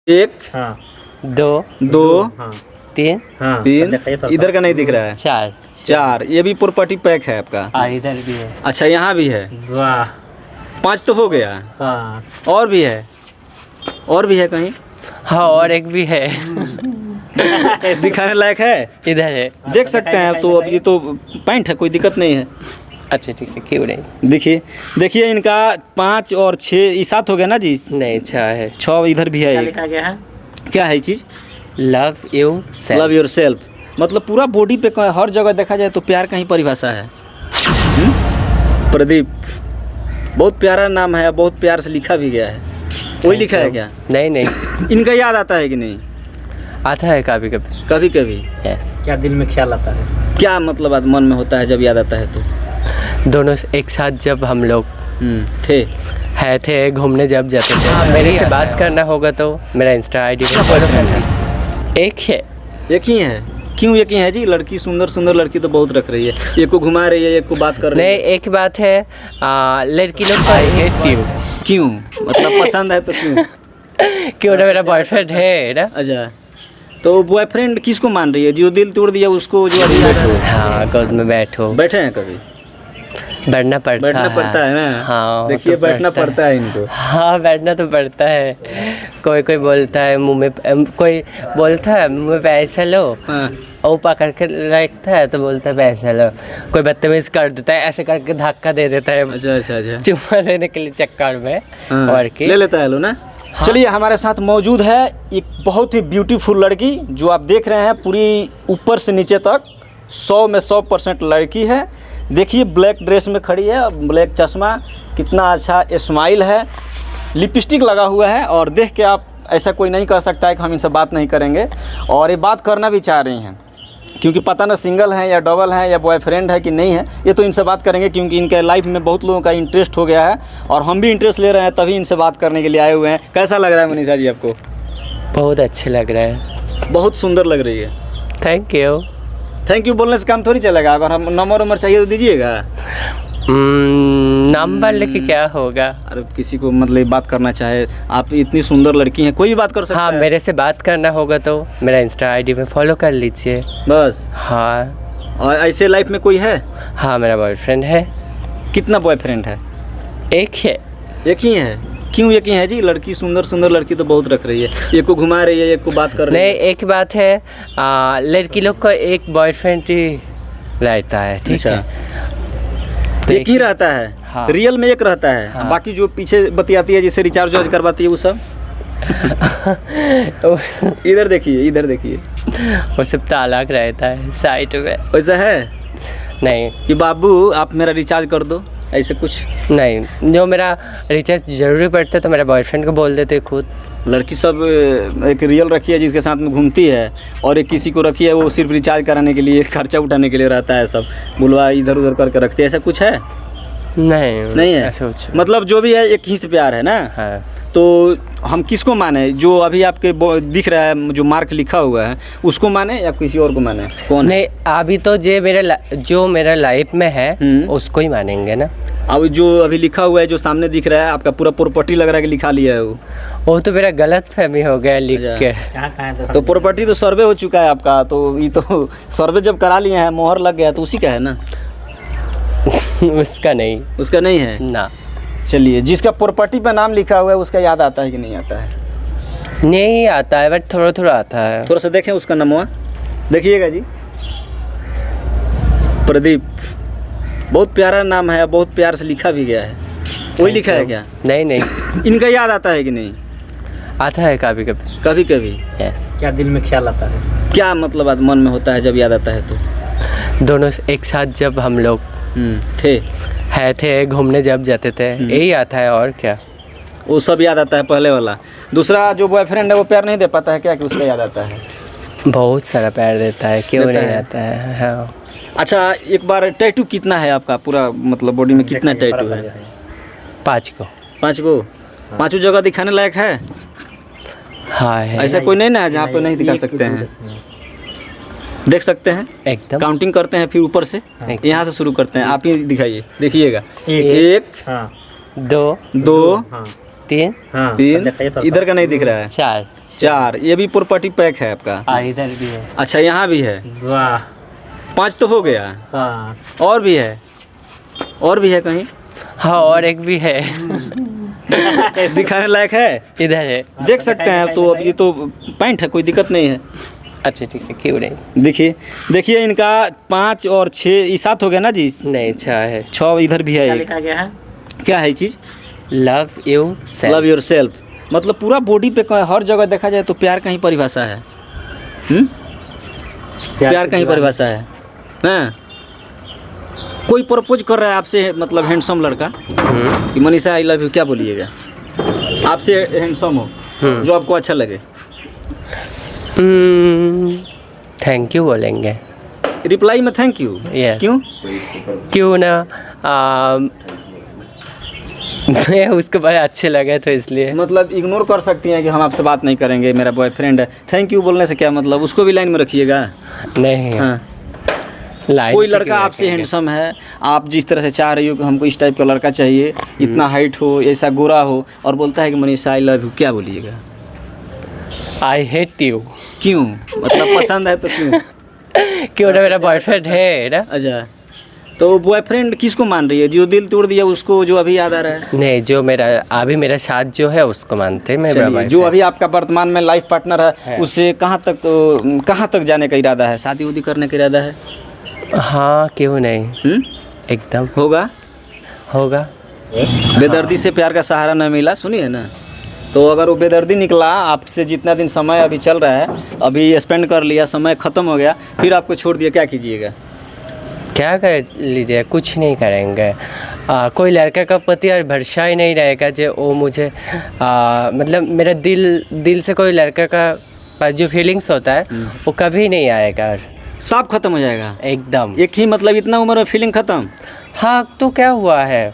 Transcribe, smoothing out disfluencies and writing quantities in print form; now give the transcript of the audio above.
एक, हाँ, दो, हाँ, तीन, हाँ, इधर का नहीं दिख रहा है, चार। ये भी प्रॉपर्टी पैक है आपका। इधर भी है। अच्छा, यहाँ भी है। वाह, 5 तो हो गया। हाँ, और भी है, और भी है कहीं? हाँ, और एक भी है। दिखाने लायक है? इधर है। देख सकते हैं। तो अब ये तो पैंट है, कोई दिक्कत नहीं है। अच्छा ठीक है, क्यों नहीं। देखिए देखिए, इनका 5 और 6 ये 7 हो गया ना जी। नहीं, अच्छा है। 6 इधर भी है। क्या एक लिखा गया है? क्या है ये चीज़? Love you love yourself. मतलब पूरा बॉडी पे हर जगह देखा जाए तो प्यार का ही परिभाषा है। प्रदीप, बहुत प्यारा नाम है, बहुत प्यार से लिखा भी गया है। वही लिखा है क्या? नहीं नहीं, इनका याद आता है कि नहीं? आता है कभी कभी। कभी कभी। यस। क्या दिल में ख्याल आता है? क्या मतलब आज मन में होता है जब याद आता है तो? दोनों एक साथ जब हम लोग थे घूमने जब जाते थे। मेरे से बात करना होगा तो मेरा इंस्टा आईडी पे फॉलो कर लीजिए। एक है। एक ही है? क्यों एक ही है जी? लड़की सुंदर सुंदर लड़की तो बहुत रख रही है। एक को घुमा रही है, एक को बात कर रही है। नहीं, एक बात है, लड़की लोग आई हेट यू। क्यों? मतलब पसंद है तो क्यों? क्यों ना, मेरा बॉयफ्रेंड है ना। अच्छा, तो बॉयफ्रेंड किसको मान रही है? जो दिल तोड़ दिया उसको, जो अभी हाँ, गोद में बैठो। बैठे हैं कभी? बैठना पड़ता है ना। हाँ, देखिए, तो बैठना पड़ता है इनको। हाँ, बैठना तो पड़ता है। कोई बोलता है मुंह में, कोई बोलता है मुंह में पैसा लो, हाँ। और पकड़ के रखता है तो बोलता है पैसा लो। कोई बदतमीज कर देता है, ऐसे करके धक्का दे देता है। अच्छा। चुम्मा लेने के लिए चक्कर में। हाँ। और की ले लेता है लो ना। हाँ। चलिए, हमारे साथ मौजूद है एक बहुत ही ब्यूटीफुल लड़की, जो आप देख रहे हैं पूरी ऊपर से नीचे तक 100 में 100% लड़की है। देखिए, ब्लैक ड्रेस में खड़ी है, ब्लैक चश्मा, कितना अच्छा स्माइल है, लिपस्टिक लगा हुआ है। और देख के आप ऐसा कोई नहीं कह सकता है कि हम इनसे बात नहीं करेंगे। और ये बात करना भी चाह रही हैं, क्योंकि पता ना सिंगल है या डबल है या बॉयफ्रेंड है कि नहीं है। ये तो इनसे बात करेंगे, क्योंकि इनके लाइफ में बहुत लोगों का इंटरेस्ट हो गया है और हम भी इंटरेस्ट ले रहे हैं, तभी इनसे बात करने के लिए आए हुए हैं। कैसा लग रहा है मनीषा जी आपको? बहुत अच्छे लग रहा है। बहुत सुंदर लग रही है। Thank you. थैंक यू बोलने से काम थोड़ी चलेगा। अगर हम नंबर चाहिए तो दीजिएगा। नंबर लेके क्या होगा? अरे किसी को मतलब बात करना चाहे, आप इतनी सुंदर लड़की हैं, कोई भी बात कर सकता हाँ, है। मेरे से बात करना होगा तो मेरा इंस्टा आईडी पे फॉलो कर लीजिए बस। हाँ। और ऐसे लाइफ में कोई है? हाँ, मेरा बॉयफ्रेंड है। कितना बॉयफ्रेंड है? एक है। एक ही है? क्यों एक ही है जी? लड़की सुंदर सुंदर लड़की तो बहुत रख रही है। एक को घुमा रही है, एक को बात कर रही है। नहीं, एक बात है, लड़की लोग का एक बॉयफ्रेंड ही रहता है। ठीक है, तो एक ही रहता है। हाँ। रियल में एक रहता है। हाँ। बाकी जो पीछे बतियाती है, जिससे रिचार्ज करवाती है, वो सब इधर देखिए वो सब तो अलग रहता है साइड में। वैसा है नहीं कि बाबू आप मेरा रिचार्ज कर दो, ऐसे कुछ नहीं, जो मेरा रिचार्ज जरूरी पड़ता है तो मेरा बॉयफ्रेंड को बोल देते खुद। लड़की सब एक रियल रखी है जिसके साथ में घूमती है, और एक किसी को रखी है वो सिर्फ रिचार्ज कराने के लिए, खर्चा उठाने के लिए रहता है, सब बुलवा इधर उधर करके रखती है। ऐसा कुछ है? नहीं है ऐसा कुछ। मतलब जो भी है एक ही से प्यार है ना। हाँ। तो हम किसको माने? जो अभी आपके दिख रहा है, जो मार्क लिखा हुआ है, उसको माने या किसी और को माने? कौन है? नहीं, अभी तो जो मेरा लाइफ में है उसको ही मानेंगे ना। अब जो अभी लिखा हुआ है, जो सामने दिख रहा है, आपका पूरा प्रॉपर्टी लग रहा है कि लिखा लिया है वो तो मेरा गलत फहमी हो गया लिख के। तो प्रॉपर्टी तो सर्वे हो चुका है आपका, तो ये तो सर्वे जब करा लिए हैं, मोहर लग गया, तो उसी का है ना। उसका नहीं है ना। चलिए, जिसका प्रॉपर्टी पे नाम लिखा हुआ है उसका याद आता है कि नहीं आता है? नहीं आता है, बट थोड़ा आता है। थोड़ा सा देखें उसका नमवा, देखिएगा जी। प्रदीप, बहुत प्यारा नाम है, बहुत प्यार से लिखा भी गया है। वही लिखा है क्या? नहीं इनका याद आता है कि नहीं? आता है कभी कभी। यस। क्या दिल में ख्याल आता है? क्या मतलब आज मन में होता है जब याद आता है तो? दोनों एक साथ जब हम लोग थे घूमने जब जाते थे, यही आता है। और क्या? वो सब याद आता है पहले वाला। दूसरा जो बॉयफ्रेंड है वो प्यार नहीं दे पाता है क्या, कि उसका याद आता है? बहुत सारा प्यार देता है, क्यों नहीं आता है। हाँ। अच्छा, एक बार टैटू कितना है आपका? पूरा मतलब बॉडी में कितना टैटू है? 5 को। 5 को? 5 जगह दिखाने लायक है? हाँ है। ऐसा कोई नहीं ना है जहाँ पे नहीं दिखा सकते हैं? देख सकते हैं, एकदम। काउंटिंग करते हैं, फिर ऊपर से यहाँ से शुरू करते हैं। आप ही दिखाइए, देखिएगा। 1, 2, 3 हाँ 3, दिखाइए थोड़ा सा। इधर का नहीं दिख रहा है। 4 4, ये भी प्रॉपर्टी पैक है आपका। इधर भी है। अच्छा यहाँ भी है, वाह 5 तो हो गया। हाँ और भी है, और भी है कहीं? हाँ और एक भी है। दिखाने लायक है? इधर है। देख सकते हैं। तो अब ये तो पैंट है, कोई दिक्कत नहीं है। अच्छा ठीक है, क्यों नहीं। देखिए देखिए इनका 5 और 6 ये 7 हो गया ना जी। नहीं 6 है। 6 इधर भी है क्या एक। लिखा गया है? क्या है ये चीज़? Love you love self. Yourself, मतलब पूरा बॉडी पे हर जगह देखा जाए तो प्यार का ही परिभाषा है। प्यार का ही परिभाषा है। हाँ, कोई प्रपोज कर रहा है आपसे, मतलब हैंडसम लड़का कि मनीषा आई लव यू, क्या बोलिएगा? आपसे हैंडसम हो, जो आपको अच्छा लगे, थैंक यू बोलेंगे। रिप्लाई में थैंक यू। Yes. क्यों? क्यों ना मैं उसको बड़ा अच्छे लगे तो इसलिए। मतलब इग्नोर कर सकती हैं कि हम आपसे बात नहीं करेंगे, मेरा बॉयफ्रेंड है। थैंक यू बोलने से क्या मतलब, उसको भी लाइन में रखिएगा। नहीं हाँ, लाइन कोई पे लड़का क्यों आपसे रखेंगे? हैंडसम है, आप जिस तरह से चाह रही हो कि हमको इस टाइप का लड़का चाहिए, इतना हाइट हो, ऐसा गोरा हो, और बोलता है कि मनीषा आई लव यू, क्या बोलिएगा? I hate you. क्यों? मतलब पसंद है तो क्यों? क्यों ना, मेरा बॉयफ्रेंड है ना। अच्छा, तो बॉयफ्रेंड किसको मान रही है? जो दिल तोड़ दिया उसको, जो अभी याद आ रहा है? नहीं, जो मेरा अभी मेरा साथ जो है उसको मानते हैं मेरा चलिए, जो अभी आपका वर्तमान में लाइफ पार्टनर है, उससे कहाँ तक जाने का इरादा है? शादी उदी करने का इरादा है? हाँ क्यों नहीं, एकदम होगा। बेदर्दी से प्यार का सहारा न मिला, सुनिए ना। तो अगर वो बेदर्दी निकला, आपसे जितना दिन समय अभी चल रहा है, अभी स्पेंड कर लिया, समय ख़त्म हो गया, फिर आपको छोड़ दिया, क्या कीजिएगा? क्या कर लीजिए, कुछ नहीं करेंगे। कोई लड़का का प्रति और भरोसा ही नहीं रहेगा जो वो मुझे मतलब मेरा दिल से कोई लड़का का पास जो फीलिंग्स होता है वो कभी नहीं आएगा। साफ खत्म हो जाएगा एकदम। एक ही, मतलब इतना उम्र में फीलिंग खत्म? हाँ तो क्या हुआ है,